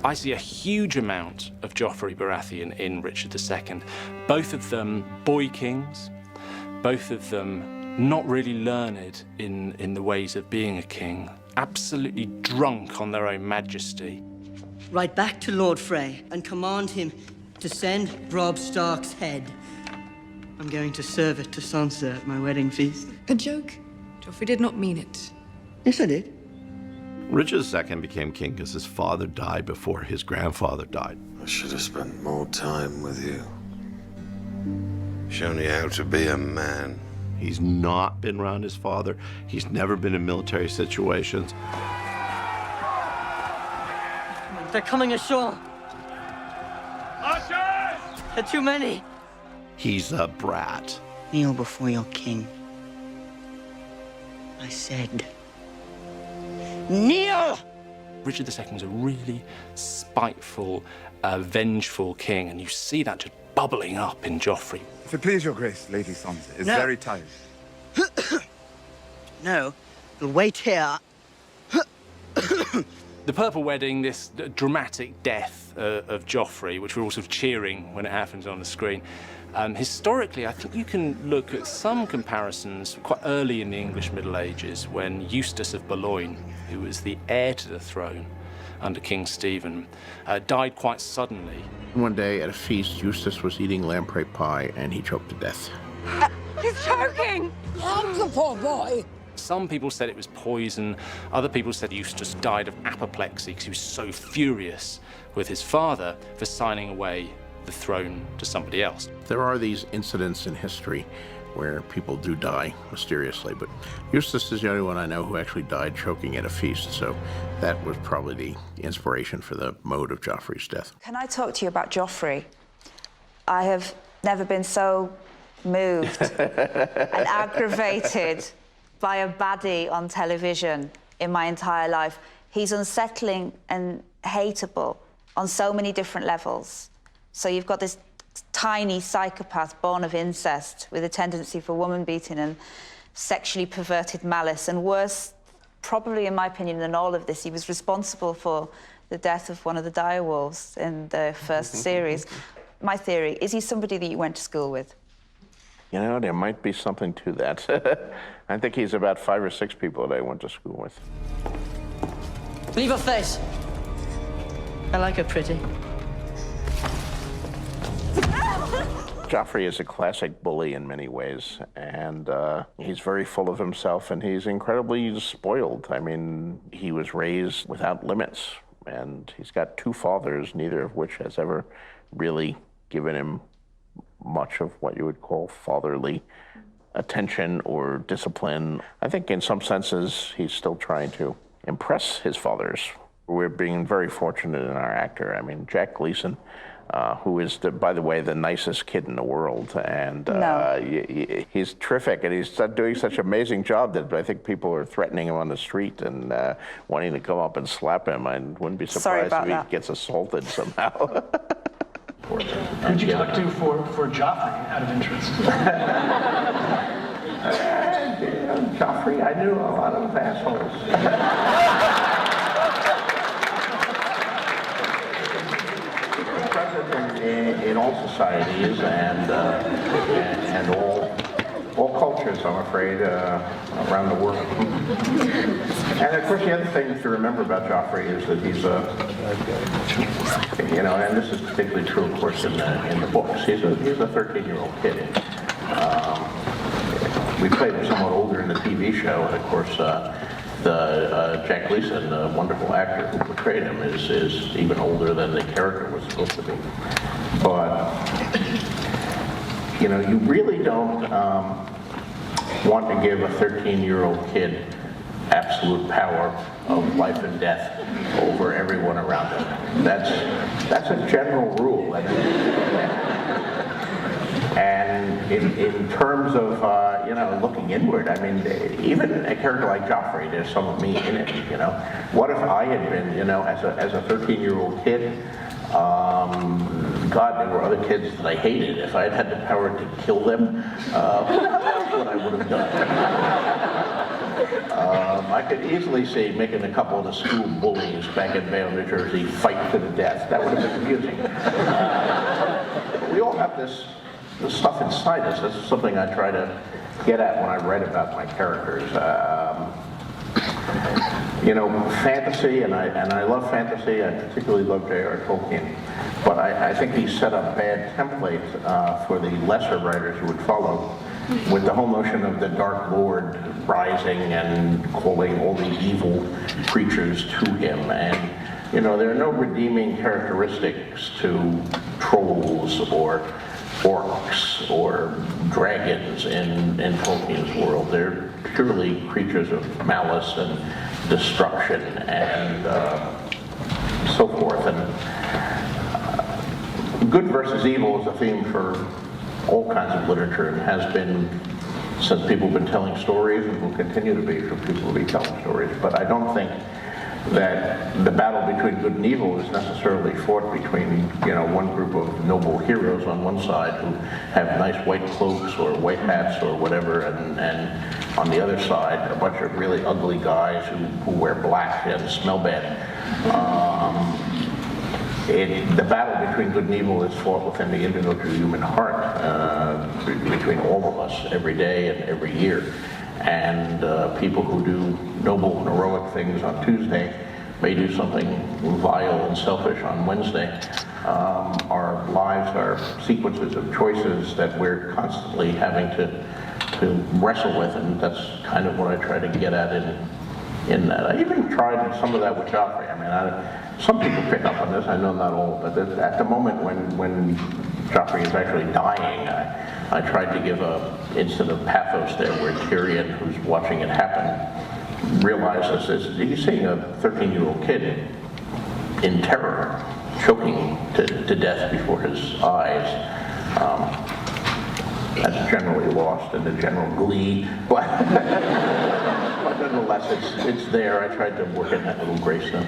I see a huge amount of Joffrey Baratheon in Richard II. Both of them boy kings, both of them not really learned in the ways of being a king, absolutely drunk on their own majesty. Write back to Lord Frey and command him to send Robb Stark's head. I'm going to serve it to Sansa at my wedding feast. A joke? Joffrey did not mean it. Yes, I did. Richard II became king because his father died before his grandfather died. I should have spent more time with you. Shown you how to be a man. He's not been around his father. He's never been in military situations. They're coming ashore. Ushers! There are too many. He's a brat. Kneel before your king. I said, kneel! Richard II was a really spiteful, vengeful king, and you see that just bubbling up in Joffrey. If it please your grace, Lady Sansa is No. very tired. No, you'll wait here. The Purple Wedding, this dramatic death of Joffrey, which we're all sort of cheering when it happens on the screen, historically, I think you can look at some comparisons quite early in the English Middle Ages when Eustace of Boulogne, who was the heir to the throne under King Stephen, died quite suddenly. One day at a feast, Eustace was eating lamprey pie and he choked to death. He's choking! Help the poor boy! Some people said it was poison. Other people said Eustace died of apoplexy because he was so furious with his father for signing away the throne to somebody else. There are these incidents in history where people do die mysteriously, but Eustace is the only one I know who actually died choking at a feast, so that was probably the inspiration for the mode of Joffrey's death. Can I talk to you about Joffrey? I have never been so moved and aggravated by a baddie on television in my entire life. He's unsettling and hateable on so many different levels. So you've got this tiny psychopath born of incest with a tendency for woman beating and sexually perverted malice. And worse, probably in my opinion, than all of this, he was responsible for the death of one of the direwolves in the first series. My theory, is he somebody that you went to school with? You know, there might be something to that. I think he's about 5 or 6 people that I went to school with. Leave her face. I like her pretty. Joffrey is a classic bully in many ways, and he's very full of himself, and he's incredibly spoiled. I mean, he was raised without limits, and he's got 2 fathers, neither of which has ever really given him much of what you would call fatherly attention or discipline. I think in some senses, he's still trying to impress his fathers. We're being very fortunate in our actor. I mean, Jack Gleason, who is, by the way, the nicest kid in the world. And he's terrific, and he's doing such an amazing job that I think people are threatening him on the street and wanting to come up and slap him. I wouldn't be surprised if he gets assaulted somehow. Who'd you talk to for Joffrey, out of interest? Joffrey, I knew a lot of assholes. Present in all societies and all cultures, I'm afraid, around the world. And of course, the other thing to remember about Joffrey is that he's you know, and this is particularly true, of course, in the books. He's a 13-year-old kid. We played him somewhat older in the TV show, and of course, Jack Gleason, the wonderful actor who portrayed him, is even older than the character was supposed to be. But you know, you really don't want to give a 13-year-old kid absolute power of life and death over everyone around him. That's a general rule. And in terms of you know, looking inward, I mean, even a character like Joffrey, there's some of me in it. You know, what if I had been, you know, as a 13-year-old kid? God, there were other kids that I hated. If I had had the power to kill them, what I would have done. I could easily see making a couple of the school bullies back in Vale, New Jersey fight to the death. That would have been amusing. We all have this stuff inside us. This is something I try to get at when I write about my characters. You know, fantasy, and I love fantasy. I particularly love J.R. Tolkien, but I think he set a bad template for the lesser writers who would follow, with the whole notion of the Dark Lord rising and calling all the evil creatures to him. And you know, there are no redeeming characteristics to trolls or orcs or dragons in Tolkien's world. They're purely creatures of malice and destruction and so forth. And good versus evil is a theme for all kinds of literature and has been since people have been telling stories and will continue to be for people to be telling stories. But I don't think that the battle between good and evil is necessarily fought between, you know, one group of noble heroes on one side who have nice white cloaks or white hats or whatever, and on the other side a bunch of really ugly guys who wear black and smell bad. The battle between good and evil is fought within the individual human heart, between all of us every day and every year. And people who do noble and heroic things on Tuesday may do something vile and selfish on Wednesday. Our lives are sequences of choices that we're constantly having to wrestle with, and that's kind of what I try to get at in that. I even tried some of that with Joffrey. I mean, some people pick up on this, I know not all, but at the moment when Joffrey is actually dying, I tried to give an instant of pathos there where Tyrion, who's watching it happen, realizes he's seeing a 13-year-old kid in terror, choking to death before his eyes. That's generally lost in the general glee, but nonetheless, it's there. I tried to work in that little grace note.